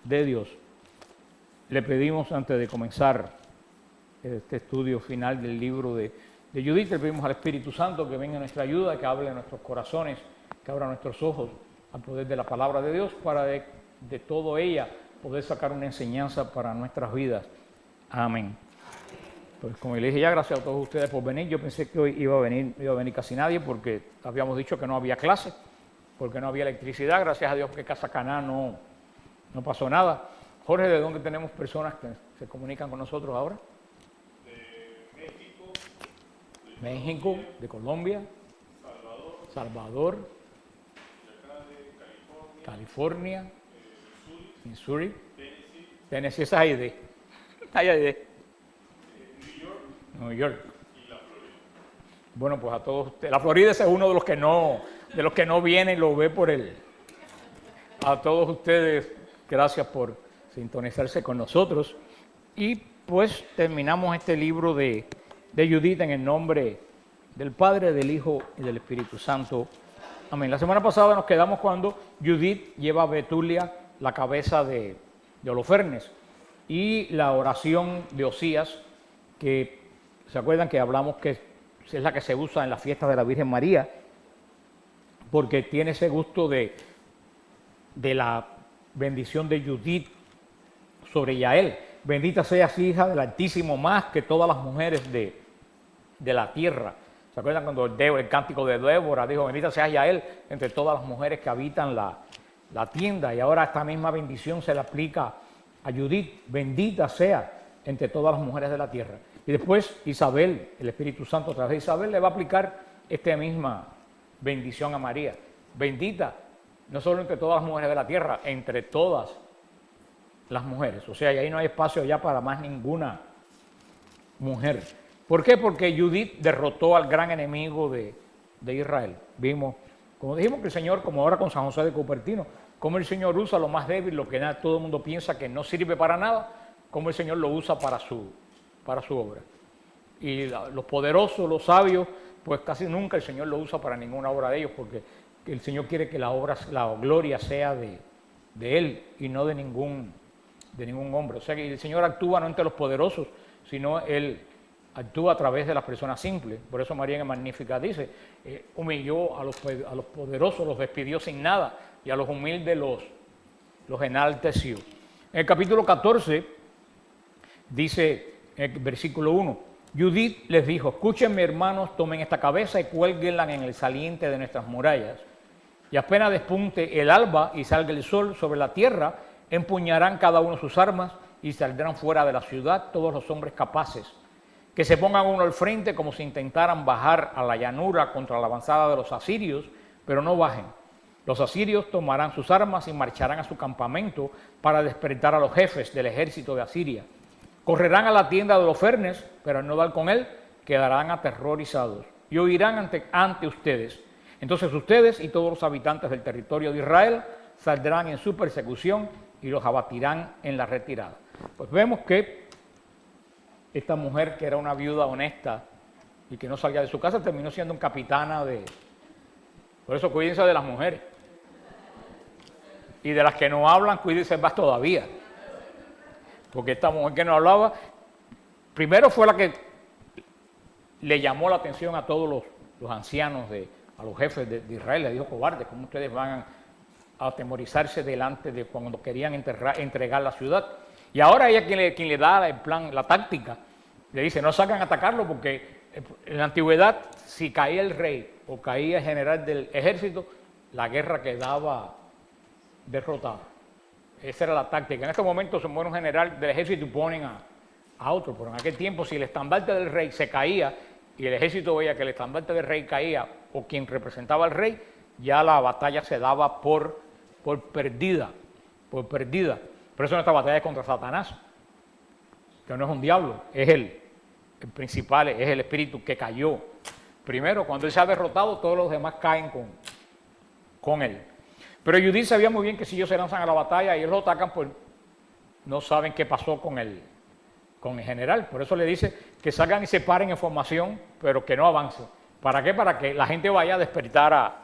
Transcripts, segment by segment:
de Dios. Le pedimos antes de comenzar este estudio final del libro de Judith, le pedimos al Espíritu Santo que venga en nuestra ayuda, que hable en nuestros corazones, que abra nuestros ojos al poder de la palabra de Dios para de todo ella poder sacar una enseñanza para nuestras vidas. Amén. Pues como le dije ya, gracias a todos ustedes por venir. Yo pensé que hoy iba a venir casi nadie porque habíamos dicho que no había clase, porque no había electricidad. Gracias a Dios que Casa Caná no pasó nada. Jorge, ¿de dónde tenemos personas que se comunican con nosotros ahora? De México, de Colombia, Salvador, California, Missouri, Tennessee, esa es ID. Hay ID. New York. Y la Florida. Bueno, pues a todos ustedes. La Florida es uno de los que no viene y lo ve por él. A todos ustedes, gracias por sintonizarse con nosotros. Y pues terminamos este libro de Judith en el nombre del Padre, del Hijo y del Espíritu Santo. Amén. La semana pasada nos quedamos cuando Judith lleva a Betulia la cabeza de Holofernes y la oración de Osías, que ¿se acuerdan que hablamos que es la que se usa en la fiesta de la Virgen María? Porque tiene ese gusto de la bendición de Judith sobre Yael. Bendita seas, hija del Altísimo, más que todas las mujeres de la tierra. ¿Se acuerdan cuando el cántico de Débora dijo, bendita seas Yael entre todas las mujeres que habitan la tienda? Y ahora esta misma bendición se le aplica a Judith. Bendita sea entre todas las mujeres de la tierra. Y después Isabel, el Espíritu Santo a través de Isabel, le va a aplicar esta misma bendición a María. Bendita, no solo entre todas las mujeres de la tierra, entre todas las mujeres. O sea, y ahí no hay espacio ya para más ninguna mujer. ¿Por qué? Porque Judith derrotó al gran enemigo de Israel. Vimos, como dijimos, que el Señor, como ahora con San José de Cupertino, como el Señor usa lo más débil, lo que todo el mundo piensa que no sirve para nada, como el Señor lo usa para su obra. Y los poderosos, los sabios, pues casi nunca el Señor lo usa para ninguna obra de ellos, porque el Señor quiere que la gloria sea de Él y no de ningún hombre. O sea que el Señor actúa no entre los poderosos, sino Él actúa a través de las personas simples. Por eso María en Magnífica dice, humilló a los poderosos, los despidió sin nada, y a los humildes los enalteció. En el capítulo 14 dice, en el versículo 1, Judith les dijo, escúchenme hermanos, tomen esta cabeza y cuélguenla en el saliente de nuestras murallas. Y apenas despunte el alba y salga el sol sobre la tierra, empuñarán cada uno sus armas y saldrán fuera de la ciudad todos los hombres capaces. Que se pongan uno al frente como si intentaran bajar a la llanura contra la avanzada de los asirios, pero no bajen. Los asirios tomarán sus armas y marcharán a su campamento para despertar a los jefes del ejército de Asiria. Correrán a la tienda de Holofernes, pero al no dar con él, quedarán aterrorizados y huirán ante ustedes. Entonces ustedes y todos los habitantes del territorio de Israel saldrán en su persecución y los abatirán en la retirada. Pues vemos que esta mujer, que era una viuda honesta y que no salía de su casa, terminó siendo un capitana de... Por eso cuídense de las mujeres. Y de las que no hablan, cuídense más todavía. Porque esta mujer que no hablaba, primero fue la que le llamó la atención a todos los ancianos, a los jefes de Israel. Le dijo, cobardes, ¿cómo ustedes van a atemorizarse delante de cuando querían entregar la ciudad? Y ahora ella quien le da el plan, la táctica, le dice, no salgan a atacarlo porque en la antigüedad, si caía el rey o caía el general del ejército, la guerra quedaba derrotada. Esa era la táctica. En este momento se muere un general del ejército y ponen a otro, pero en aquel tiempo si el estandarte del rey se caía y el ejército veía que el estandarte del rey caía o quien representaba al rey, ya la batalla se daba por perdida. Por eso nuestra batalla es contra Satanás, que no es un diablo, es el principal, es el espíritu que cayó. Primero, cuando él se ha derrotado, todos los demás caen con él. Pero Judith sabía muy bien que si ellos se lanzan a la batalla y ellos lo atacan, pues no saben qué pasó con el general. Por eso le dice que salgan y se paren en formación, pero que no avancen. ¿Para qué? Para que la gente vaya a despertar a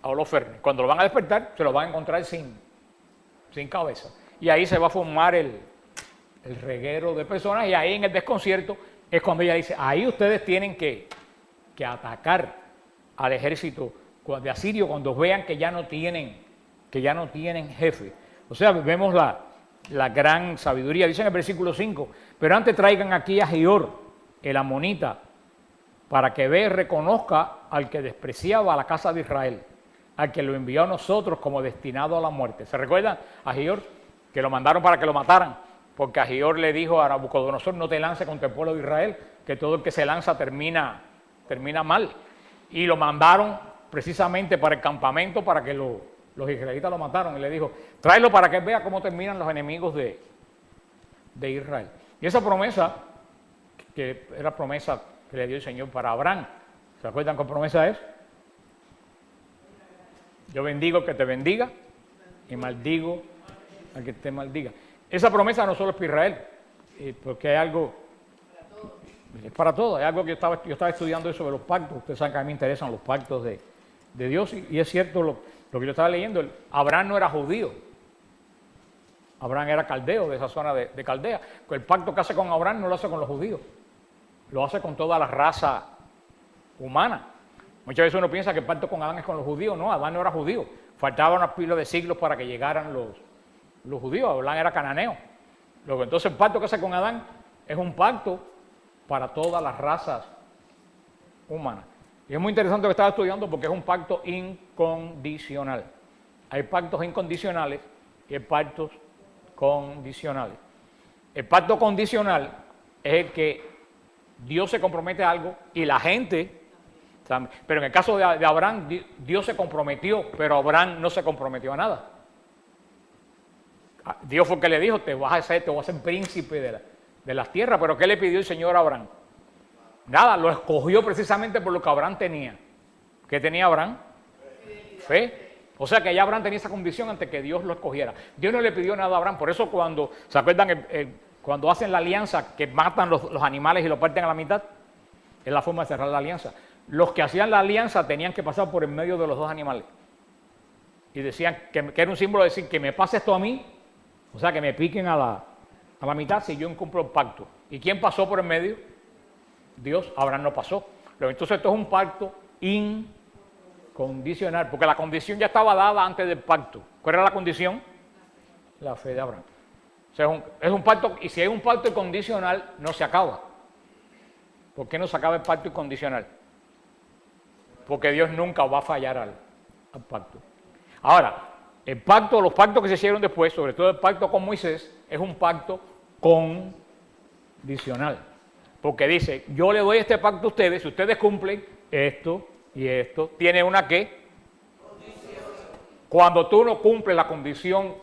Holofernes. Cuando lo van a despertar, se lo van a encontrar sin cabeza. y ahí se va a formar el reguero de personas, y ahí en el desconcierto es cuando ella dice, ahí ustedes tienen que atacar al ejército de Asirio cuando vean que ya no tienen jefe. O sea, vemos la gran sabiduría. Dice en el versículo 5, pero antes traigan aquí a Gior, el amonita, para que vea y reconozca al que despreciaba a la casa de Israel, al que lo envió a nosotros como destinado a la muerte. ¿Se recuerdan a Gior? Que lo mandaron para que lo mataran, porque a Gior le dijo a Nabucodonosor, no te lances contra el pueblo de Israel, que todo el que se lanza termina mal. Y lo mandaron precisamente para el campamento para que los israelitas lo mataron. Y le dijo, tráelo para que vea cómo terminan los enemigos de Israel. Y esa promesa, que era promesa que le dio el Señor para Abraham, ¿se acuerdan qué promesa es? Yo bendigo que te bendiga y maldigo al que te maldiga. Esa promesa no solo es para Israel, porque hay algo, es para todos. Hay algo que yo estaba estudiando sobre los pactos. Ustedes saben que a mí me interesan los pactos de Dios, y es cierto lo que yo estaba leyendo. Abraham no era judío, Abraham era caldeo, de esa zona de Caldea. El pacto que hace con Abraham no lo hace con los judíos, lo hace con toda la raza humana. Muchas veces uno piensa que el pacto con Adán es con los judíos. No, Adán no era judío, faltaban unos pilos de siglos para que llegaran los judíos. Abraham era cananeo. Entonces el pacto que hace con Adán es un pacto para todas las razas humanas. Y es muy interesante lo que estaba estudiando, porque es un pacto incondicional. Hay pactos incondicionales y hay pactos condicionales. El pacto condicional es el que Dios se compromete a algo y la gente, pero en el caso de Abraham, Dios se comprometió, pero Abraham no se comprometió a nada. Dios fue el que le dijo, te voy a hacer príncipe de las tierras. Pero ¿qué le pidió el Señor a Abraham? Nada, lo escogió precisamente por lo que Abraham tenía. ¿Qué tenía Abraham? Fe. O sea que ya Abraham tenía esa condición antes que Dios lo escogiera. Dios no le pidió nada a Abraham. Por eso cuando, ¿se acuerdan? Cuando hacen la alianza, que matan los animales y los parten a la mitad, es la forma de cerrar la alianza. Los que hacían la alianza tenían que pasar por en medio de los dos animales. Y decían que era un símbolo de decir, que me pase esto a mí, o sea, que me piquen a la mitad si yo incumplo el pacto. ¿Y quién pasó por en medio? Dios. Abraham no pasó. Entonces esto es un pacto incondicional, porque la condición ya estaba dada antes del pacto. ¿Cuál era la condición? La fe de Abraham. O sea, es un pacto, y si hay un pacto incondicional, no se acaba. ¿Por qué no se acaba el pacto incondicional? Porque Dios nunca va a fallar al pacto. Ahora, los pactos que se hicieron después, sobre todo el pacto con Moisés, es un pacto condicional. Porque dice, yo le doy este pacto a ustedes, si ustedes cumplen esto y esto, tiene una ¿qué? Condición. Cuando tú no cumples la condición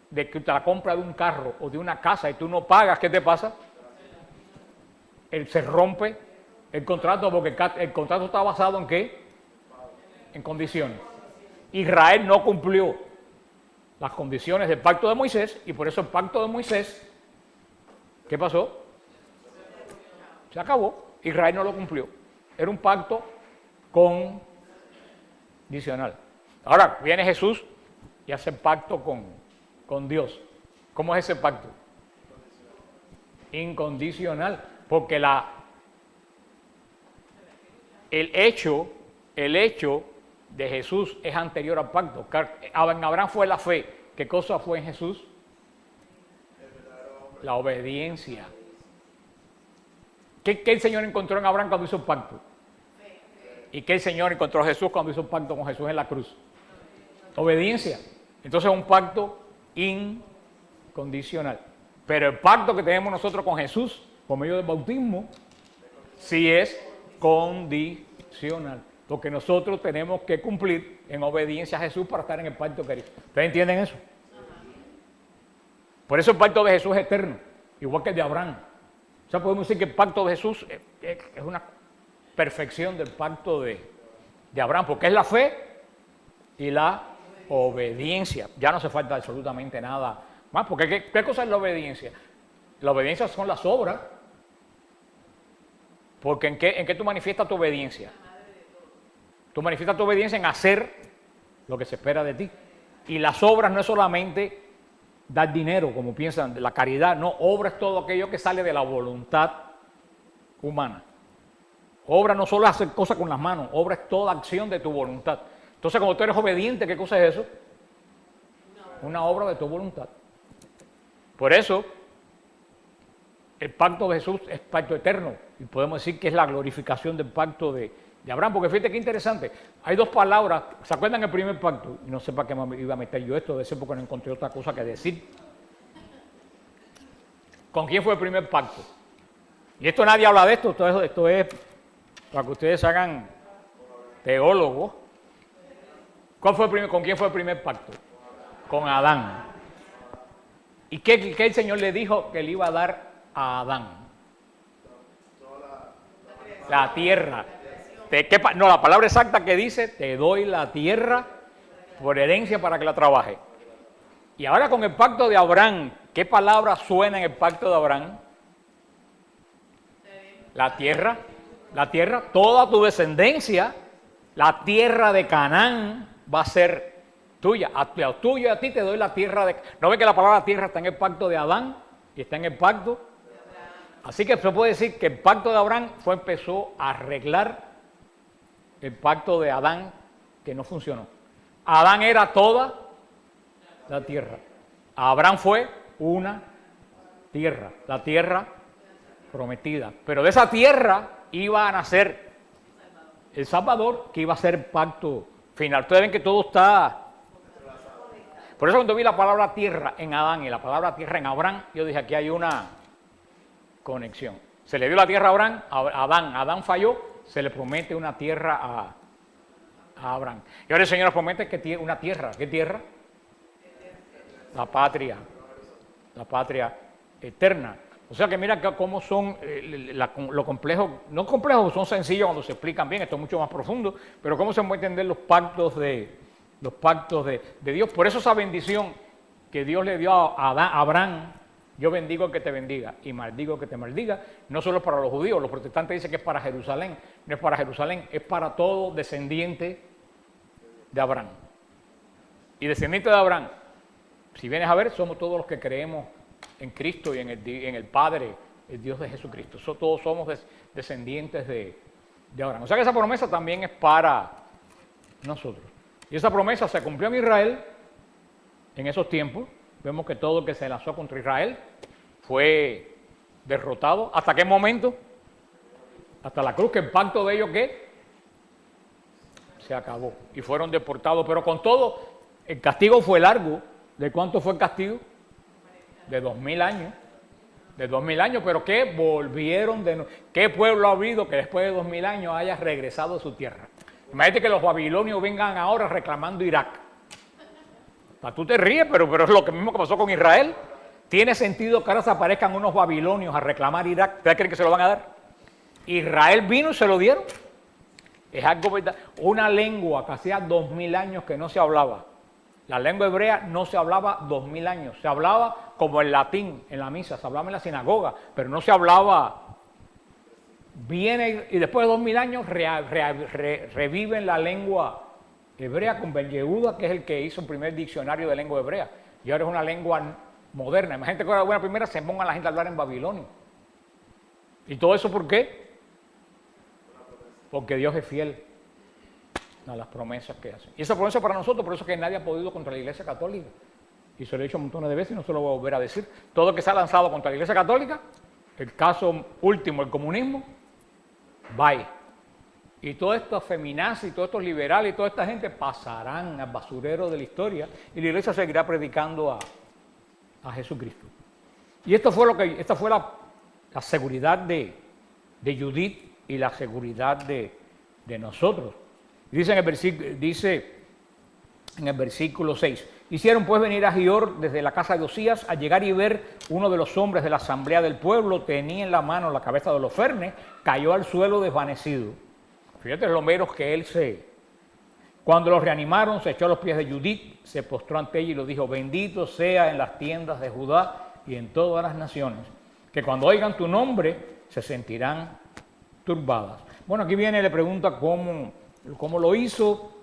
de que la compra de un carro o de una casa y tú no pagas, ¿qué te pasa? Se rompe el contrato, porque el contrato está basado en ¿qué? En condiciones. Israel no cumplió las condiciones del pacto de Moisés, y por eso el pacto de Moisés, ¿qué pasó? Se acabó. Israel no lo cumplió. Era un pacto condicional. Ahora viene Jesús y hace pacto con Dios. ¿Cómo es ese pacto? Incondicional. Porque el hecho de Jesús es anterior al pacto. En Abraham fue la fe. ¿Qué cosa fue en Jesús? La obediencia. ¿Qué el Señor encontró en Abraham cuando hizo el pacto? ¿Y qué el Señor encontró en Jesús cuando hizo el pacto con Jesús en la cruz? Obediencia. Entonces es un pacto incondicional. Pero el pacto que tenemos nosotros con Jesús, por medio del bautismo, sí es condicional. Porque nosotros tenemos que cumplir en obediencia a Jesús para estar en el pacto que hizo. ¿Ustedes entienden eso? Por eso el pacto de Jesús es eterno, igual que el de Abraham. O sea, podemos decir que el pacto de Jesús es una perfección del pacto de Abraham, porque es la fe y la obediencia. Ya no hace falta absolutamente nada más, porque ¿qué cosa es la obediencia? La obediencia son las obras, porque ¿en qué tú manifiestas tu obediencia? Tú manifiestas tu obediencia en hacer lo que se espera de ti. Y las obras no es solamente dar dinero, como piensan, la caridad. No, obra es todo aquello que sale de la voluntad humana. Obra no solo es hacer cosas con las manos, obra es toda acción de tu voluntad. Entonces, cuando tú eres obediente, ¿qué cosa es eso? Una obra de tu voluntad. Por eso, el pacto de Jesús es pacto eterno. Y podemos decir que es la glorificación del pacto de Abraham. Porque fíjate qué interesante. Hay dos palabras. ¿Se acuerdan del primer pacto? Y no sé para qué me iba a meter yo esto. Debe ser porque no encontré otra cosa que decir. ¿Con quién fue el primer pacto? Y esto nadie habla de esto. Esto es para que ustedes hagan teólogos. ¿Con quién fue el primer pacto? Con Adán. ¿Y qué el Señor le dijo que le iba a dar a Adán? La tierra. La palabra exacta que dice, te doy la tierra por herencia para que la trabaje. Y ahora con el pacto de Abraham, ¿qué palabra suena en el pacto de Abraham? La tierra, toda tu descendencia, la tierra de Canaán va a ser tuya. A tuyo y a ti te doy la tierra de... ¿No ve que la palabra tierra está en el pacto de Adán y está en el pacto? Así que se puede decir que el pacto de Abraham empezó a arreglar el pacto de Adán que no funcionó. Adán era toda la tierra. Abraham fue una tierra, la tierra prometida. Pero de esa tierra iba a nacer el Salvador, que iba a ser el pacto final. Ustedes ven que todo está... Por eso cuando vi la palabra tierra en Adán y la palabra tierra en Abraham, yo dije, aquí hay una conexión. Se le dio la tierra a Abraham, Adán falló, se le promete una tierra a Abraham. Y ahora el Señor nos promete que una tierra. ¿Qué tierra? La patria eterna. O sea que mira cómo son lo complejo, no complejos, son sencillos cuando se explican bien, esto es mucho más profundo, pero cómo se puede entender los pactos de Dios. Por eso esa bendición que Dios le dio a Abraham, yo bendigo que te bendiga y maldigo que te maldiga, no solo es para los judíos, los protestantes dicen que es para Jerusalén, no es para Jerusalén, es para todo descendiente de Abraham. Y descendiente de Abraham, si vienes a ver, somos todos los que creemos en Cristo y en el Padre, el Dios de Jesucristo. Todos somos descendientes de Abraham. O sea que esa promesa también es para nosotros. Y esa promesa se cumplió en Israel en esos tiempos. Vemos que todo el que se lanzó contra Israel fue derrotado. ¿Hasta qué momento? Hasta la cruz, que el pacto de ellos, ¿qué? Se acabó. Y fueron deportados. Pero con todo, el castigo fue largo. ¿De cuánto fue el castigo? De 2000 años. De 2000 años. Pero ¿qué? Volvieron de nuevo. ¿Qué pueblo ha habido que después de 2000 años haya regresado a su tierra? Imagínate que los babilonios vengan ahora reclamando Irak. Tú te ríes, pero es lo mismo que pasó con Israel. ¿Tiene sentido que ahora se aparezcan unos babilonios a reclamar Irak? ¿Ustedes creen que se lo van a dar? Israel vino y se lo dieron. Es algo verdad. Una lengua que hacía 2000 años que no se hablaba. La lengua hebrea no se hablaba 2000 años. Se hablaba como el latín en la misa, se hablaba en la sinagoga, pero no se hablaba. Viene y después de 2000 años reviven la lengua hebrea con Ben Yehuda, que es el que hizo el primer diccionario de lengua hebrea. Y ahora es una lengua moderna. Imagínate que ahora la primera se ponga la gente a hablar en babilonio. ¿Y todo eso por qué? Porque Dios es fiel a las promesas que hace. Y esa promesa para nosotros, por eso que nadie ha podido contra la Iglesia Católica. Y se lo he dicho montones de veces y no se lo voy a volver a decir. Todo lo que se ha lanzado contra la Iglesia Católica, el caso último, el comunismo, bye. Y todos estos feminazis, y todos estos liberales, y toda esta gente pasarán al basurero de la historia y la Iglesia seguirá predicando a Jesucristo. Y esta fue la seguridad de Judith y la seguridad de nosotros. Dice en el versículo 6, hicieron pues venir a Gior desde la casa de Osías, a llegar y ver uno de los hombres de la asamblea del pueblo, tenía en la mano la cabeza de Holofernes, cayó al suelo desvanecido. Fíjate los meros que cuando lo reanimaron, se echó a los pies de Judith, se postró ante ella y lo dijo, bendito sea en las tiendas de Judá y en todas las naciones, que cuando oigan tu nombre se sentirán turbadas. Bueno, aquí viene y le pregunta cómo lo hizo.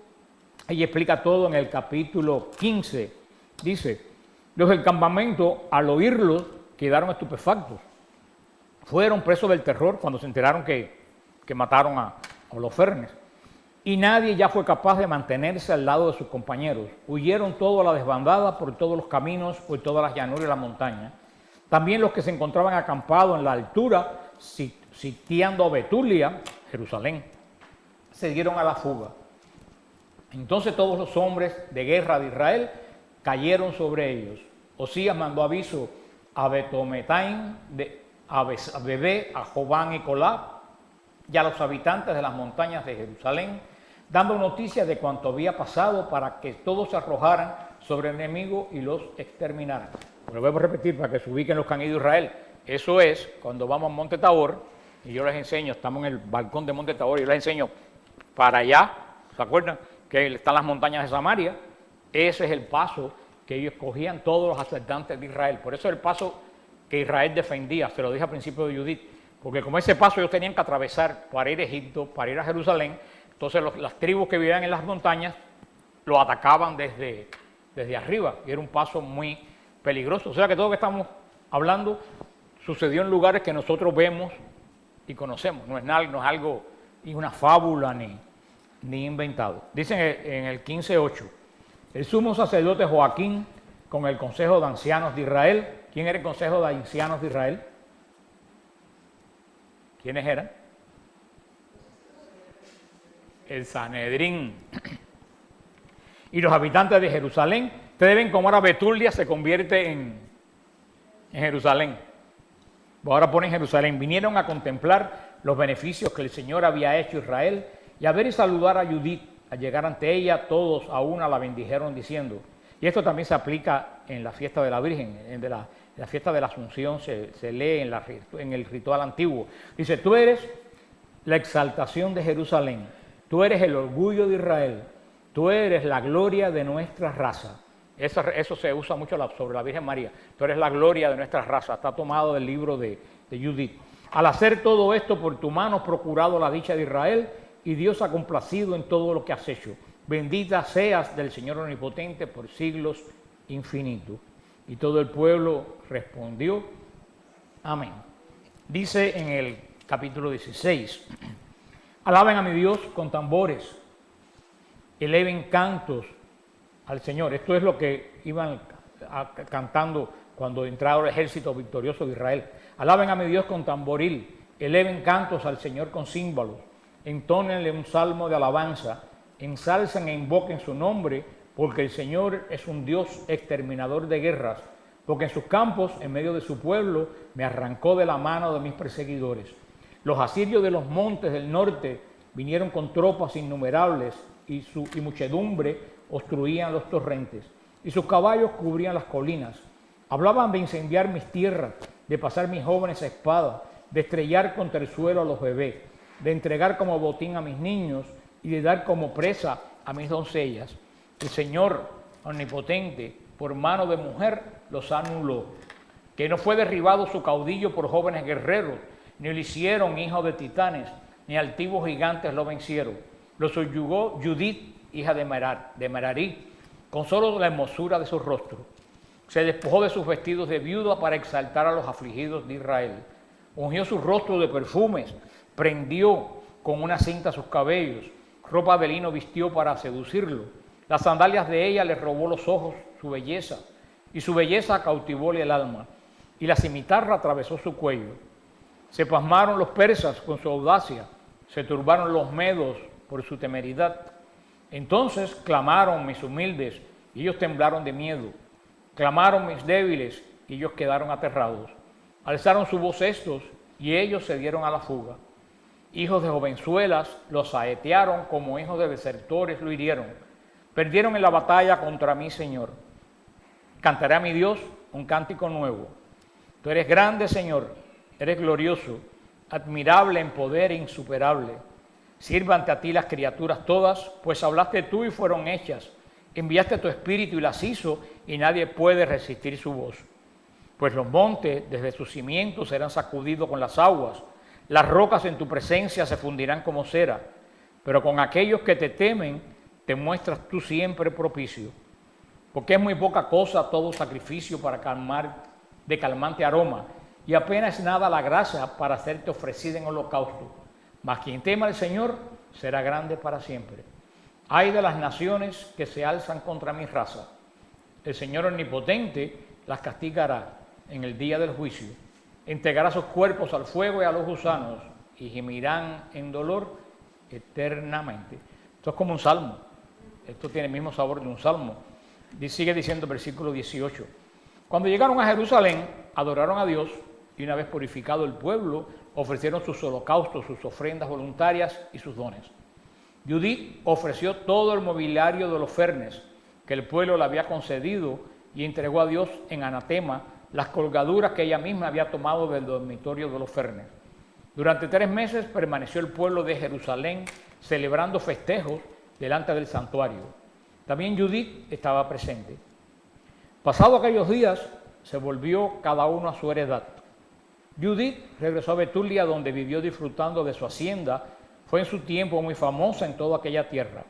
Ella explica todo en el capítulo 15. Dice, Los del campamento, al oírlos, quedaron estupefactos. Fueron presos del terror cuando se enteraron que mataron a Holofernes. Y nadie ya fue capaz de mantenerse al lado de sus compañeros. Huyeron todos a la desbandada por todos los caminos, por todas las llanuras y las montañas. También los que se encontraban acampados en la altura, sitiando a Betulia, Jerusalén, se dieron a la fuga. Entonces todos los hombres de guerra de Israel cayeron sobre ellos. Osías mandó aviso a Betometain, a Bebé, a Jobán y Colá, y a los habitantes de las montañas de Jerusalén, dando noticias de cuanto había pasado para que todos se arrojaran sobre el enemigo y los exterminaran. Lo voy a repetir para que se ubiquen los que han ido a Israel. Eso es cuando vamos a Monte Tabor, y yo les enseño, estamos en el balcón de Monte Tabor, y yo les enseño para allá, ¿se acuerdan? Que están las montañas de Samaria. Ese es el paso que ellos cogían todos los asaltantes de Israel. Por eso es el paso que Israel defendía, se lo dije al principio de Judith, porque como ese paso ellos tenían que atravesar para ir a Egipto, para ir a Jerusalén, entonces las tribus que vivían en las montañas lo atacaban desde arriba, y era un paso muy peligroso. O sea que todo lo que estamos hablando sucedió en lugares que nosotros vemos y conocemos, no es algo, ni una fábula ni inventado. Dicen en el 15:8, el sumo sacerdote Joaquín con el consejo de ancianos de Israel. ¿Quién era el consejo de ancianos de Israel? ¿Quiénes eran? El Sanedrín. Y los habitantes de Jerusalén. Ustedes ven cómo ahora Betulia se convierte en Jerusalén. Ahora ponen Jerusalén. Vinieron a contemplar los beneficios que el Señor había hecho a Israel y a ver y saludar a Judith. Al llegar ante ella, todos a una la bendijeron diciendo, y esto también se aplica en la fiesta de la Virgen, de la fiesta de la Asunción se lee en el ritual antiguo. Dice, tú eres la exaltación de Jerusalén, tú eres el orgullo de Israel, tú eres la gloria de nuestra raza. Eso se usa mucho sobre la Virgen María. Tú eres la gloria de nuestra raza. Está tomado del libro de Judith. Al hacer todo esto por tu mano has procurado la dicha de Israel y Dios ha complacido en todo lo que has hecho. Bendita seas del Señor Omnipotente por siglos infinitos. Y todo el pueblo respondió, amén. Dice en el capítulo 16, alaben a mi Dios con tambores, eleven cantos al Señor. Esto es lo que iban cantando cuando entraba el ejército victorioso de Israel. Alaben a mi Dios con tamboril, eleven cantos al Señor con címbalos, entónenle un salmo de alabanza, ensalcen e invoquen su nombre, porque el Señor es un Dios exterminador de guerras, porque en sus campos, en medio de su pueblo, me arrancó de la mano de mis perseguidores. Los asirios de los montes del norte vinieron con tropas innumerables y muchedumbre obstruían los torrentes, y sus caballos cubrían las colinas. Hablaban de incendiar mis tierras, de pasar mis jóvenes a espada, de estrellar contra el suelo a los bebés, de entregar como botín a mis niños y de dar como presa a mis doncellas. El Señor omnipotente, por mano de mujer, los anuló. Que no fue derribado su caudillo por jóvenes guerreros, ni lo hicieron hijos de titanes, ni altivos gigantes lo vencieron. Lo subyugó Judith, hija de Merarí, con solo la hermosura de su rostro. Se despojó de sus vestidos de viuda para exaltar a los afligidos de Israel. Ungió su rostro de perfumes, prendió con una cinta sus cabellos, ropa de lino vistió para seducirlo. Las sandalias de ella le robó los ojos, su belleza, y su belleza cautivóle el alma, y la cimitarra atravesó su cuello. Se pasmaron los persas con su audacia, se turbaron los medos por su temeridad. Entonces clamaron mis humildes, y ellos temblaron de miedo. Clamaron mis débiles, y ellos quedaron aterrados. Alzaron su voz estos, y ellos se dieron a la fuga. Hijos de jovenzuelas los saetearon, como hijos de desertores lo hirieron. Perdieron en la batalla contra mí, Señor. Cantaré a mi Dios un cántico nuevo. Tú eres grande, Señor, eres glorioso, admirable en poder e insuperable. Sírvante a ti las criaturas todas, pues hablaste tú y fueron hechas. Enviaste tu espíritu y las hizo, y nadie puede resistir su voz. Pues los montes desde sus cimientos serán sacudidos con las aguas, las rocas en tu presencia se fundirán como cera, pero con aquellos que te temen te muestras tú siempre propicio. porque es muy poca cosa todo sacrificio para de calmante aroma, y apenas nada la gracia para hacerte ofrecida en holocausto. Mas quien tema al Señor será grande para siempre. Ay de las naciones que se alzan contra mi raza. El Señor omnipotente las castigará en el día del juicio. Entregará sus cuerpos al fuego y a los gusanos, y gemirán en dolor eternamente. Esto es como un salmo. Esto tiene el mismo sabor de un salmo. Y sigue diciendo el versículo 18. Cuando llegaron a Jerusalén, adoraron a Dios, y una vez purificado el pueblo, ofrecieron sus holocaustos, sus ofrendas voluntarias y sus dones. Judith ofreció todo el mobiliario de los fernes que el pueblo le había concedido y entregó a Dios en anatema las colgaduras que ella misma había tomado del dormitorio de los fernes. Durante 3 meses permaneció el pueblo de Jerusalén celebrando festejos delante del santuario. También Judith estaba presente. Pasados aquellos días, se volvió cada uno a su heredad. Judith regresó a Betulia, donde vivió disfrutando de su hacienda. Fue en su tiempo muy famosa en toda aquella tierra.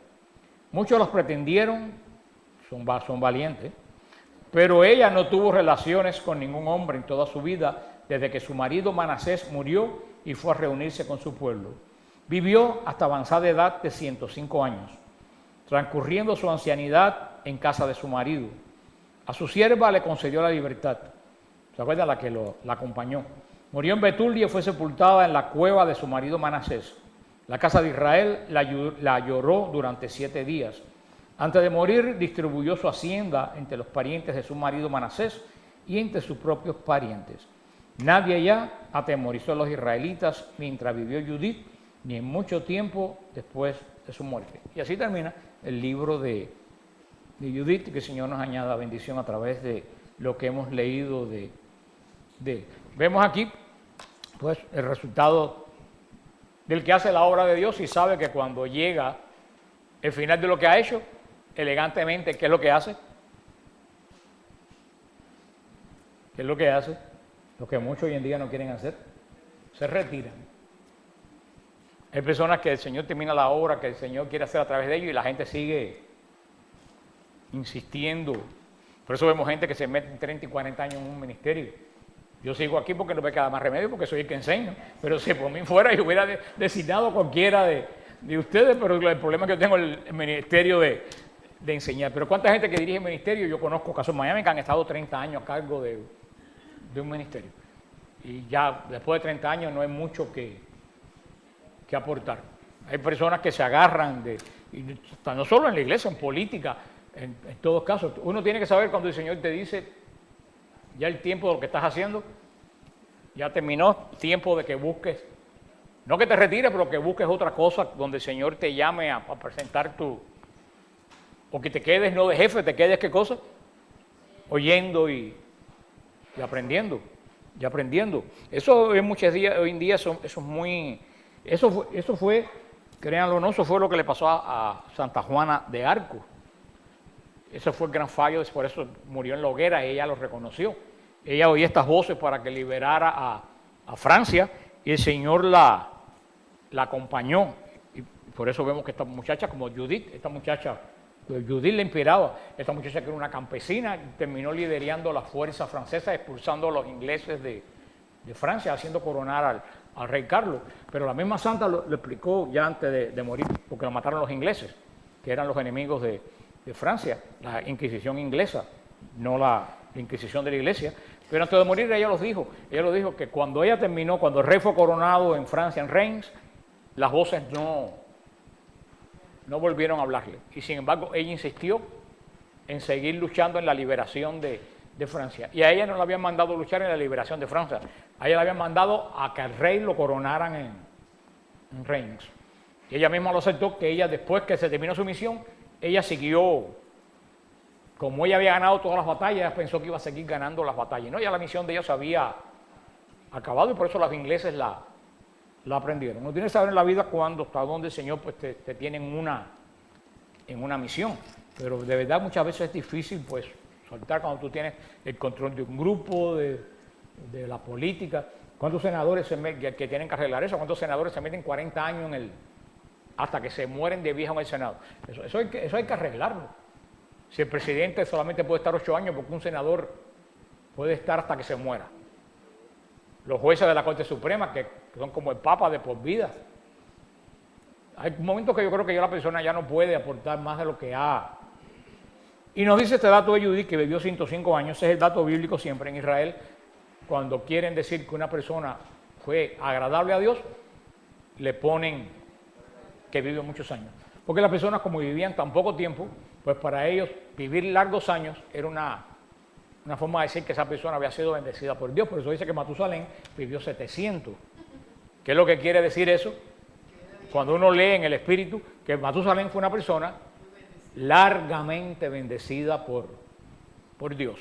Muchos los pretendieron, son valientes, pero ella no tuvo relaciones con ningún hombre en toda su vida, desde que su marido Manasés murió y fue a reunirse con su pueblo. Vivió hasta avanzada edad de 105 años, transcurriendo su ancianidad en casa de su marido. A su sierva le concedió la libertad. ¿Se acuerdan la que la acompañó? Murió en Betulia y fue sepultada en la cueva de su marido Manasés. La casa de Israel la lloró durante 7 días. Antes de morir, distribuyó su hacienda entre los parientes de su marido Manasés y entre sus propios parientes. Nadie ya atemorizó a los israelitas mientras vivió Judith, ni en mucho tiempo después de su muerte. Y así termina el libro de Judith, que el Señor nos añada bendición a través de lo que hemos leído de él. Vemos aquí, pues, el resultado del que hace la obra de Dios y sabe que cuando llega el final de lo que ha hecho, elegantemente, ¿qué es lo que hace? ¿Qué es lo que hace? Lo que muchos hoy en día no quieren hacer. Se retiran. Hay personas que el Señor termina la obra que el Señor quiere hacer a través de ellos y la gente sigue insistiendo. Por eso vemos gente que se mete 30 y 40 años en un ministerio. Yo sigo aquí porque no me queda más remedio, porque soy el que enseño. Pero si por mí fuera, yo hubiera designado a cualquiera de ustedes, pero el problema es que yo tengo el ministerio de enseñar. Pero ¿cuánta gente que dirige el ministerio? Yo conozco casos en Miami que han estado 30 años a cargo de un ministerio. Y ya después de 30 años no hay mucho que aportar. Hay personas que se agarran no solo en la iglesia, en política, en todos casos. Uno tiene que saber cuando el Señor te dice, ya el tiempo de lo que estás haciendo, ya terminó, tiempo de que busques, no que te retires, pero que busques otra cosa donde el Señor te llame a presentar o que te quedes no de jefe, te quedes, ¿qué cosa? Oyendo y aprendiendo, y aprendiendo. Eso en muchos días, hoy en día, eso fue, créanlo o no, eso fue lo que le pasó a Santa Juana de Arco. Ese fue el gran fallo, por eso murió en la hoguera, ella lo reconoció. Ella oía estas voces para que liberara a Francia y el Señor la acompañó. Y por eso vemos que esta muchacha, como Judith, Judith le inspiraba. Esta muchacha que era una campesina, terminó liderando la fuerza francesa, expulsando a los ingleses de Francia, haciendo coronar al rey Carlos. Pero la misma santa lo explicó ya antes de morir, porque lo mataron los ingleses, que eran los enemigos de Francia, la Inquisición inglesa, no la Inquisición de la Iglesia. Pero antes de morir ella lo dijo que cuando ella terminó, cuando el rey fue coronado en Francia, en Reims, las voces no volvieron a hablarle. Y sin embargo, ella insistió en seguir luchando en la liberación de Francia. Y a ella no la habían mandado a luchar en la liberación de Francia, a ella la habían mandado a que al rey lo coronaran en Reims. Y ella misma lo aceptó, que ella, después que se terminó su misión, ella siguió, como ella había ganado todas las batallas, ella pensó que iba a seguir ganando las batallas. No, ya la misión de ella se había acabado y por eso los ingleses la aprendieron. No tienes que saber en la vida cuándo, hasta dónde el Señor pues, te tiene en una misión. Pero de verdad muchas veces es difícil pues soltar cuando tú tienes el control de un grupo, de la política. ¿Cuántos senadores que tienen que arreglar eso? ¿Cuántos senadores se meten 40 años hasta que se mueren de viejo en el Senado? Eso hay que arreglarlo. Si el presidente solamente puede estar 8 años, porque un senador puede estar hasta que se muera. Los jueces de la Corte Suprema, que son como el Papa de por vida. Hay momentos que yo creo que ya la persona ya no puede aportar más de lo que ha. Y nos dice este dato de Judith, que vivió 105 años, ese es el dato bíblico siempre en Israel, cuando quieren decir que una persona fue agradable a Dios, le ponen que vivió muchos años. Porque las personas, como vivían tan poco tiempo, pues para ellos vivir largos años era una forma de decir que esa persona había sido bendecida por Dios. Por eso dice que Matusalén vivió 700. ¿Qué es lo que quiere decir eso? Cuando uno lee en el Espíritu que Matusalén fue una persona largamente bendecida por Dios.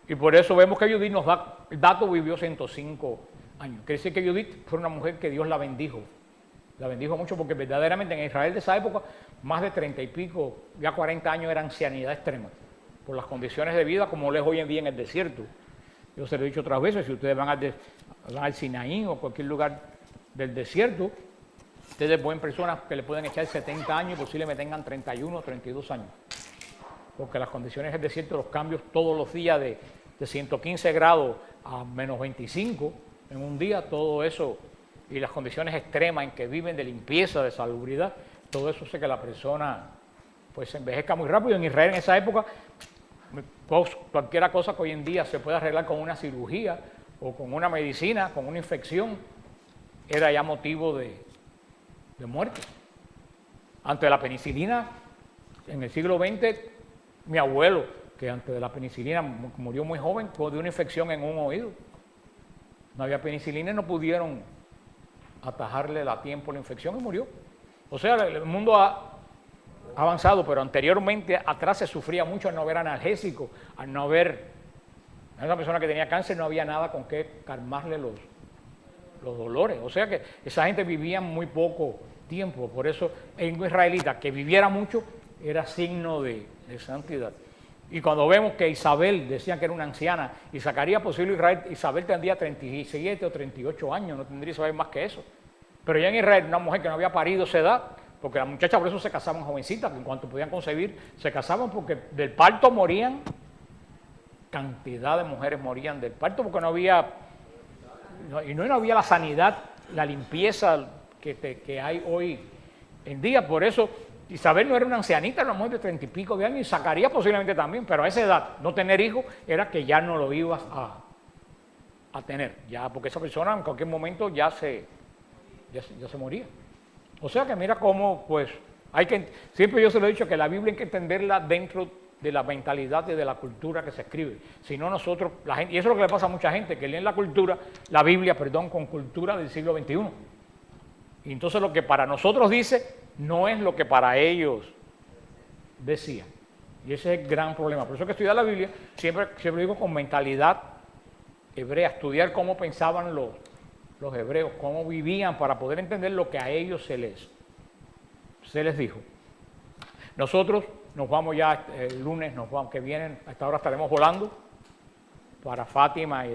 Y por eso vemos que Judith nos da, el dato vivió 105 años. Quiere decir que Judith fue una mujer que Dios la bendijo. La bendijo mucho porque verdaderamente en Israel de esa época, más de 30 y pico, ya 40 años era ancianidad extrema. Por las condiciones de vida como lo es hoy en día en el desierto. Yo se lo he dicho otras veces, si ustedes van al Sinaí o cualquier lugar del desierto, ustedes ven personas que le pueden echar 70 años y posiblemente tengan 31 o 32 años. Porque las condiciones del desierto, los cambios todos los días de 115 grados a menos 25 en un día, todo eso, y las condiciones extremas en que viven de limpieza, de salubridad, todo eso hace que la persona pues se envejezca muy rápido. En Israel en esa época, cualquier cosa que hoy en día se pueda arreglar con una cirugía o con una medicina, con una infección, era ya motivo de muerte. Antes de la penicilina, en el siglo XX, mi abuelo, que antes de la penicilina murió muy joven, de una infección en un oído. No había penicilina y no pudieron atajarle a tiempo la infección y murió. O sea, el mundo ha avanzado, pero anteriormente atrás se sufría mucho al no haber analgésicos, al no haber. A una persona que tenía cáncer no había nada con que calmarle los dolores. O sea que esa gente vivía muy poco tiempo. Por eso en un israelita que viviera mucho era signo de santidad. Y cuando vemos que Isabel, decían que era una anciana, y Zacarías, posible Israel, Isabel tendría 37 o 38 años, no tendría Isabel más que eso. Pero ya en Israel, una mujer que no había parido esa edad, porque las muchachas por eso se casaban jovencitas, que en cuanto podían concebir, se casaban porque del parto morían, cantidad de mujeres morían del parto porque no había la sanidad, la limpieza que hay hoy en día. Por eso Isabel no era una ancianita, era una mujer de 30 y pico de años, y Zacarías posiblemente también, pero a esa edad no tener hijos era que ya no lo ibas a tener, ya porque esa persona en cualquier momento ya se moría. O sea que mira cómo, pues, siempre yo se lo he dicho que la Biblia hay que entenderla dentro de la mentalidad y de la cultura que se escribe. Si no nosotros, la gente, y eso es lo que le pasa a mucha gente, que leen la Biblia, con cultura del siglo XXI. Y entonces lo que para nosotros dice, no es lo que para ellos decía. Y ese es el gran problema. Por eso que estudiar la Biblia, siempre digo con mentalidad hebrea, estudiar cómo pensaban los hebreos, cómo vivían para poder entender lo que a ellos se les dijo. Nosotros nos vamos ya el lunes, que viene, a esta hora estaremos volando para Fátima.